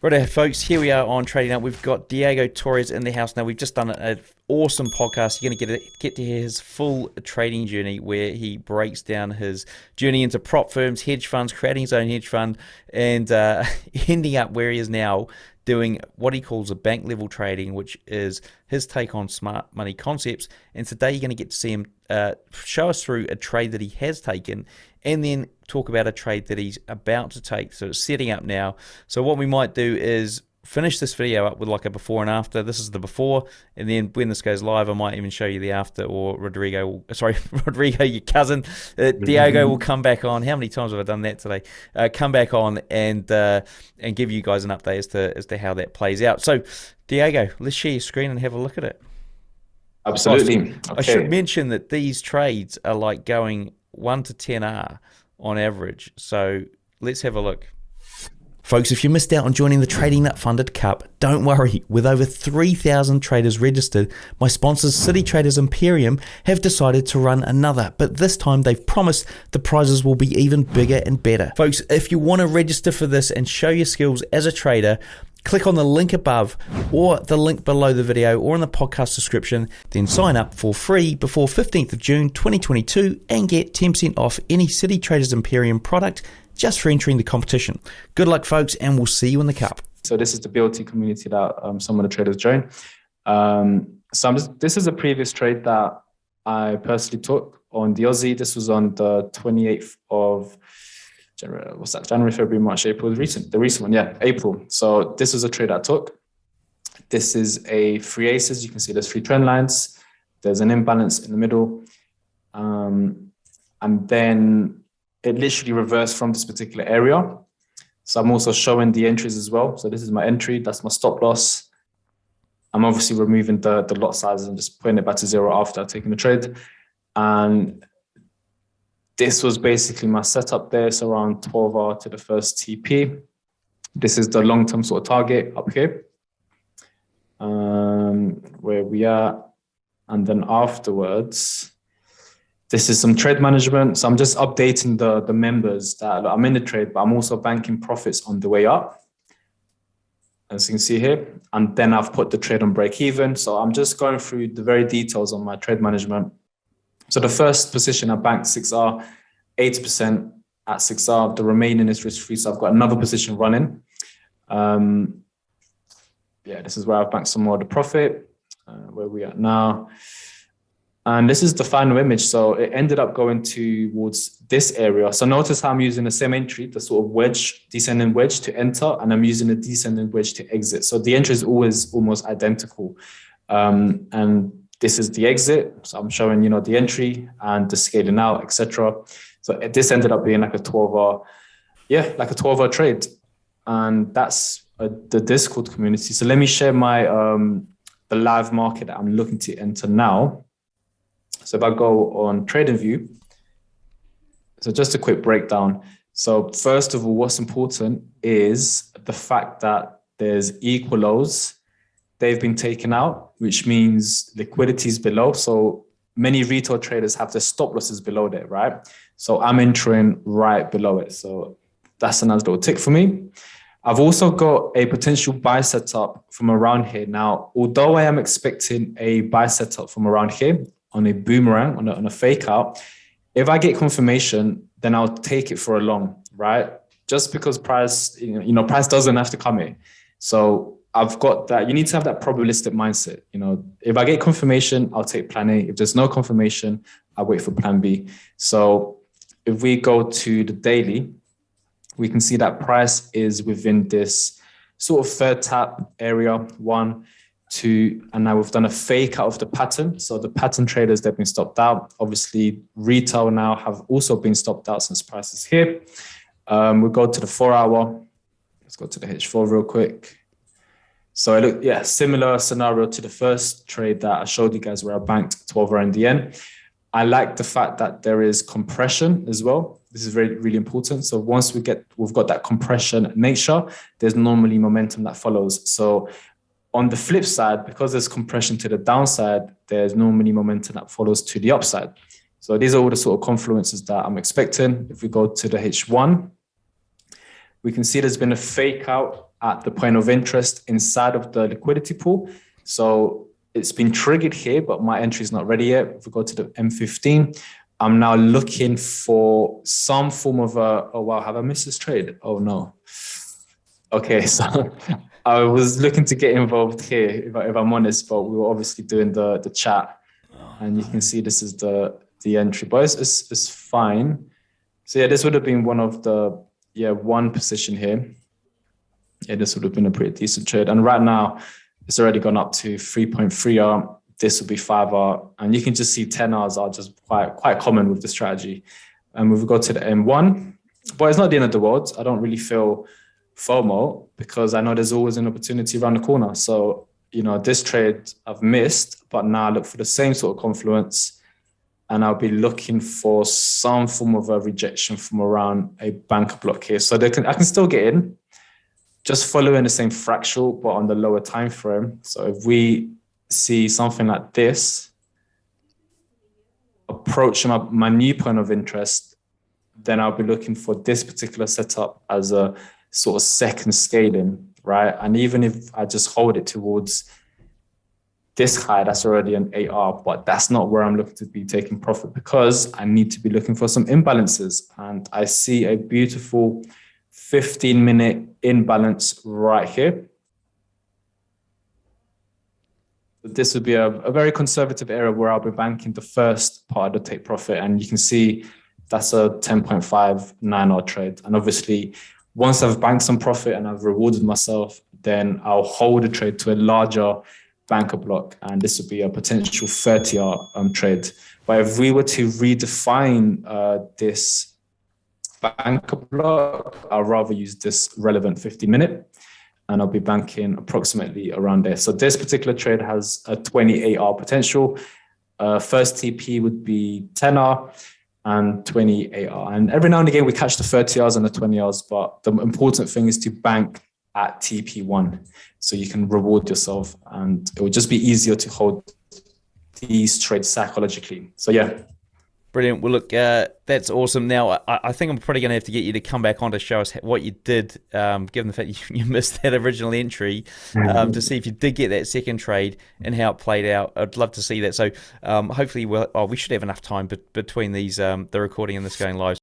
Righto, folks, here we are on Trading Up. We've got Diego Torres in the house now. We've just done an awesome podcast. You're going to get to hear his full trading journey where he breaks down his journey into prop firms, hedge funds, creating his own hedge fund, and ending up where he is now doing what he calls a bank level trading, which is his take on smart money concepts. And today you're going to get to see him show us through a trade that he has taken and then talk about a trade that he's about to take. So it's setting up now. So what we might do is finish this video up with like a before and after. This is the before, and then when this goes live, I might even show you the after, or Rodrigo, your cousin, Diego will come back on. How many times have I done that today? Come back on and give you guys an update as to how that plays out. So Diego, let's share your screen and have a look at it. Absolutely. I should mention that these trades are like going 1 to 10R on average. So let's have a look. Folks, if you missed out on joining the Trading Nut Funded Cup, don't worry. With over 3,000 traders registered, my sponsors City Traders Imperium have decided to run another, but this time they've promised the prizes will be even bigger and better. Folks, if you want to register for this and show your skills as a trader, click on the link above or the link below the video or in the podcast description, then sign up for free before 15th of June 2022 and get 10% off any City Traders Imperium product just for entering the competition. Good luck, folks, and we'll see you in the cup. So this is the BLT community that some of the traders join. This is a previous trade that I personally took on the Aussie. This was on the 28th of January. What's that? January, February, March, April. The recent one, yeah, April. So this was a trade I took. This is a three aces. You can see there's three trend lines. There's an imbalance in the middle. And then it literally reversed from this particular area. So I'm also showing the entries as well. So this is my entry. That's my stop loss. I'm obviously removing the lot sizes and just putting it back to zero after taking the trade. And this was basically my setup there. It's around 12R to the first TP. This is the long-term sort of target up here, where we are. And then afterwards, this is some trade management. So I'm just updating the members that I'm in the trade, but I'm also banking profits on the way up, as you can see here. And then I've put the trade on break even. So I'm just going through the very details on my trade management. So the first position I banked 6R, 80% at 6R. The remaining is risk free. So I've got another position running. This is where I've banked some more of the profit, where we are now. And this is the final image. So it ended up going towards this area. So notice how I'm using the same entry, the sort of wedge, descending wedge to enter, and I'm using the descending wedge to exit. So the entry is always almost identical. And this is the exit. So I'm showing, the entry and the scaling out, etc. So this ended up being like a 12R, like a 12R trade. And that's the Discord community. So let me share my the live market that I'm looking to enter now. So if I go on TradingView, so just a quick breakdown. So first of all, what's important is the fact that there's equal lows. They've been taken out, which means liquidity is below. So many retail traders have their stop losses below there, right? So I'm entering right below it. So that's a nice little tick for me. I've also got a potential buy setup from around here. Now, although I am expecting a buy setup from around here, on a boomerang, on a fake out, if I get confirmation, then I'll take it for a long, right? Just because price, price doesn't have to come in. So I've got that. You need to have that probabilistic mindset. If I get confirmation, I'll take plan A. If there's no confirmation, I'll wait for plan B. So if we go to the daily, we can see that price is within this sort of third tap area, 1, 2, and now we've done a fake out of the pattern. So the pattern traders, they've been stopped out. Obviously, retail now have also been stopped out since price is here. We'll go to the 4-hour. Let's go to the H4 real quick. So similar scenario to the first trade that I showed you guys where I banked 12R in the end. I like the fact that there is compression as well. This is really important. So once we've got that compression nature, there's normally momentum that follows. So on the flip side, because there's compression to the downside, there's normally momentum that follows to the upside. So these are all the sort of confluences that I'm expecting. If we go to the H1, we can see there's been a fake out at the point of interest inside of the liquidity pool. So it's been triggered here, but my entry is not ready yet. If we go to the M15, I'm now looking for some form of oh wow, have I missed this trade? Oh no. Okay, so I was looking to get involved here, if I'm honest, but we were obviously doing the chat, and you can see this is the entry, but it's fine. So yeah, this would have been one of the one position here. Yeah, this would have been a pretty decent trade, and right now it's already gone up to 3.3R. This would be 5R, and you can just see 10Rs are just quite common with the strategy. And we've got to the M1, but it's not the end of the world. I don't really feel FOMO because I know there's always an opportunity around the corner. So, this trade I've missed, but now I look for the same sort of confluence, and I'll be looking for some form of a rejection from around a banker block here. So I can still get in, just following the same fractal, but on the lower time frame. So if we see something like this, approaching my new point of interest, then I'll be looking for this particular setup as a sort of second scaling, right? And even if I just hold it towards this high, that's already an 8R, but that's not where I'm looking to be taking profit because I need to be looking for some imbalances. And I see a beautiful 15-minute imbalance right here. This would be a very conservative area where I'll be banking the first part of the take profit. And you can see that's a 10.59R trade. And obviously, once I've banked some profit and I've rewarded myself, then I'll hold the trade to a larger banker block. And this would be a potential 30R trade. But if we were to redefine this banker block, I'll rather use this relevant 15-minute. And I'll be banking approximately around there. So this particular trade has a 28R potential. First TP would be 10R and 28R. And every now and again, we catch the 30Rs and the 20Rs, but the important thing is to bank at TP1. So you can reward yourself and it will just be easier to hold these trades psychologically. So yeah. Brilliant. Well, look, that's awesome. Now, I think I'm probably going to have to get you to come back on to show us what you did, given the fact you missed that original entry, to see if you did get that second trade and how it played out. I'd love to see that. So hopefully we should have enough time between these the recording and this going live.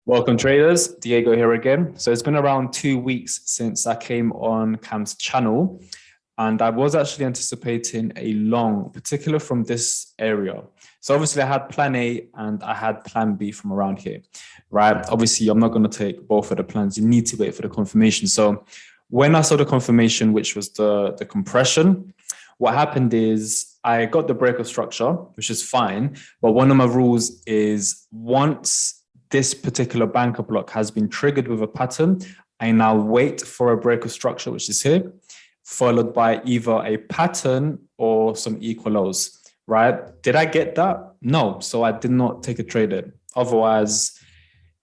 Welcome, traders. Diego here again. So it's been around 2 weeks since I came on Cam's channel. And I was actually anticipating a long, particular from this area. So obviously I had plan A and I had plan B from around here, right? Obviously, I'm not going to take both of the plans. You need to wait for the confirmation. So when I saw the confirmation, which was the compression, what happened is I got the break of structure, which is fine. But one of my rules is once this particular banker block has been triggered with a pattern, I now wait for a break of structure, which is here, followed by either a pattern or some equal lows, right? Did I get that? No. So I did not take a trade in. Otherwise,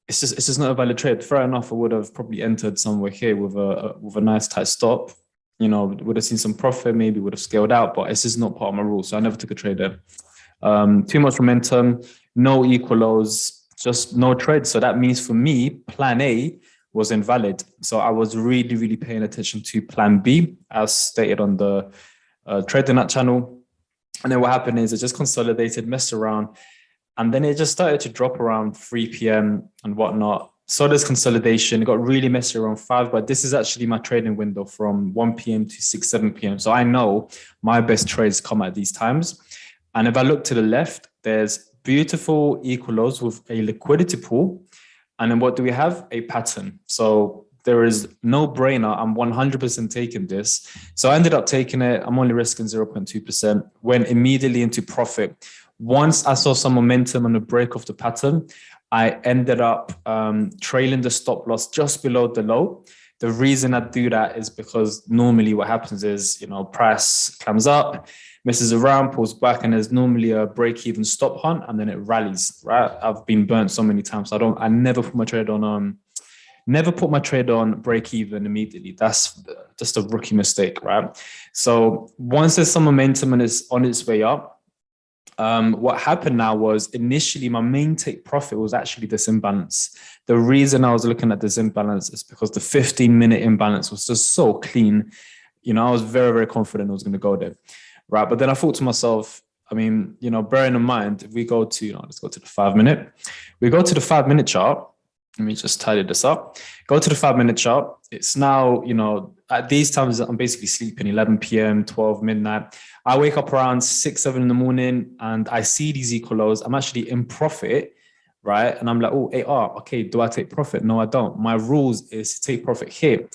it's just not a valid trade. Fair enough, I would have probably entered somewhere here with a nice tight stop. Would have seen some profit, maybe would have scaled out, but it's just not part of my rule. So I never took a trade in. Too much momentum, no equal lows, just no trade. So that means for me, plan A was invalid. So I was really, really paying attention to plan B, as stated on the Trading Nut channel. And then what happened is it just consolidated, messed around, and then it just started to drop around 3 p.m. and whatnot. So there's consolidation. It got really messy around 5, but this is actually my trading window from 1 p.m. to 6, 7 p.m. So I know my best trades come at these times. And if I look to the left, there's beautiful equal lows with a liquidity pool. And then what do we have? A pattern. So there is no brainer. I'm 100% taking this. So I ended up taking it. I'm only risking 0.2%. Went immediately into profit. Once I saw some momentum and a break of the pattern, I ended up trailing the stop loss just below the low. The reason I do that is because normally what happens is, price comes up, messes around, pulls back, and there's normally a break-even stop hunt, and then it rallies, right? I've been burnt so many times. I never put my trade on break-even immediately. That's just a rookie mistake, right? So once there's some momentum and it's on its way up, What happened now was initially my main take profit was actually this imbalance. The reason I was looking at this imbalance is because the 15-minute imbalance was just so clean. I was very, very confident it was going to go there. Right. But then I thought to myself, I mean, bearing in mind, if we go to, let's go to the 5-minute. We go to the 5-minute chart. Let me just tidy this up. Go to the 5-minute chart. It's now, at these times, I'm basically sleeping 11 p.m., 12 midnight. I wake up around 6, 7 in the morning and I see these equal lows. I'm actually in profit, right? And I'm like, oh, AR, okay, do I take profit? No, I don't. My rules is to take profit here.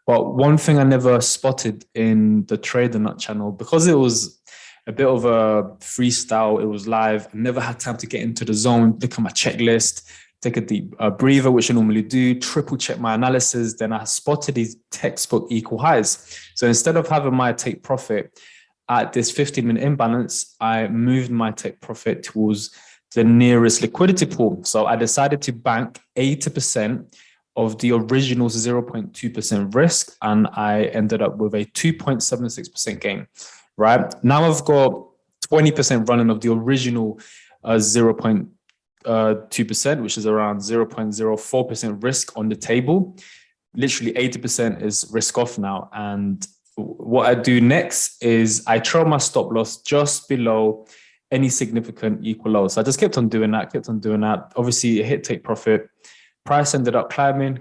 But one thing I never spotted in the Trader Nut channel, because it was a bit of a freestyle, it was live, I never had time to get into the zone, look at my checklist, take a deep breather, which I normally do, triple check my analysis. Then I spotted these textbook equal highs. So instead of having my take profit at this 15-minute imbalance, I moved my take profit towards the nearest liquidity pool. So I decided to bank 80% of the original 0.2% risk, and I ended up with a 2.76% gain. Right now, I've got 20% running of the original 0.2%, which is around 0.04% risk on the table. Literally 80% is risk off now. And what I do next is I trail my stop loss just below any significant equal low. So I just kept on doing that. Obviously, it hit take profit. Price ended up climbing.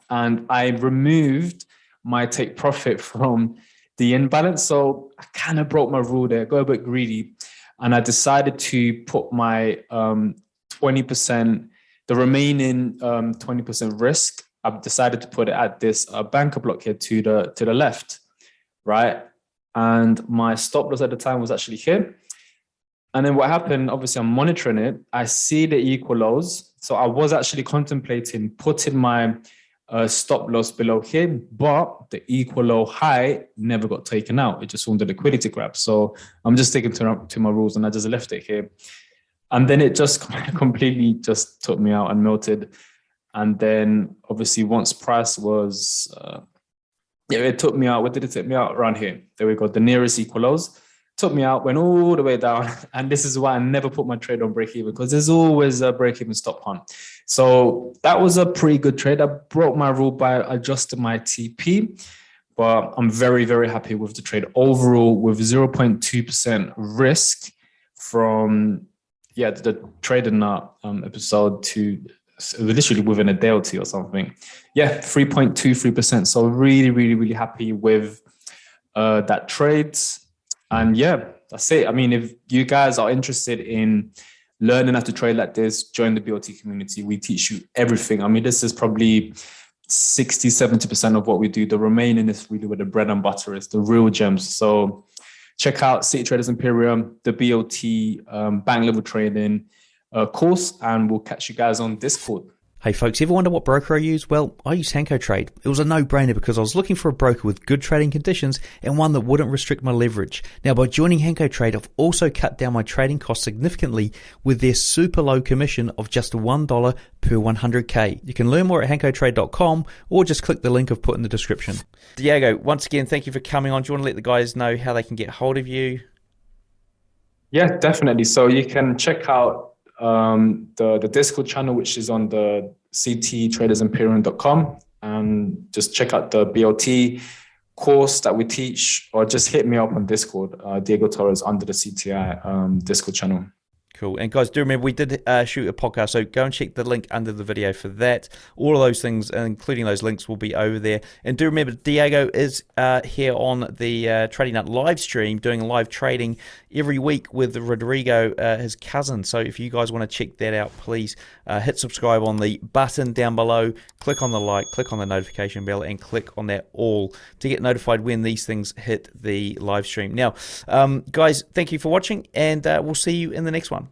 And I removed my take profit from the imbalance. So I kind of broke my rule there, go a bit greedy. And I decided to put my 20%, the remaining 20% risk, I've decided to put it at this banker block here to the left, right? And my stop loss at the time was actually here. And then what happened, obviously I'm monitoring it. I see the equal lows. So I was actually contemplating putting my stop loss below here, but the equal low high never got taken out. It just formed a liquidity grab. So I'm just sticking to my rules and I just left it here. And then it just completely just took me out and melted. And then obviously once price was, it took me out. Where did it take me out? Around here. There we go. The nearest equal lows. Took me out, went all the way down. And this is why I never put my trade on break even, because there's always a break even stop hunt. So that was a pretty good trade. I broke my rule by adjusting my TP, but I'm very, very happy with the trade overall with 0.2% risk from, the Trader Nut episode to literally within a day or two or something. 3.23%. So really, really, really happy with that trade. And that's it. I mean, if you guys are interested in learning how to trade like this, join the BOT community. We teach you everything. I mean, this is probably 60, 70% of what we do. The remaining is really where the bread and butter is, the real gems. So check out City Traders Imperium, the BOT bank level trading course, and we'll catch you guys on Discord. Hey folks, you ever wonder what broker I use? Well, I use Henko Trade. It was a no-brainer because I was looking for a broker with good trading conditions and one that wouldn't restrict my leverage. Now, by joining Henko Trade, I've also cut down my trading costs significantly with their super low commission of just $1 per 100K. You can learn more at henkotrade.com or just click the link I've put in the description. Diego, once again, thank you for coming on. Do you want to let the guys know how they can get hold of you? Yeah, definitely. So you can check out the Discord channel, which is on the cttradersimperium.com, and just check out the BOT course that we teach, or just hit me up on Discord, Diego Torres under the CTI Discord channel. Cool. And guys, do remember we did shoot a podcast, so go and check the link under the video for that. All of those things, including those links, will be over there. And do remember, Diego is here on the Trading Nut live stream, doing live trading every week with Rodrigo, his cousin. So if you guys want to check that out, please hit subscribe on the button down below, click on the like, click on the notification bell, and click on that all to get notified when these things hit the live stream. Now, guys, thank you for watching, and we'll see you in the next one.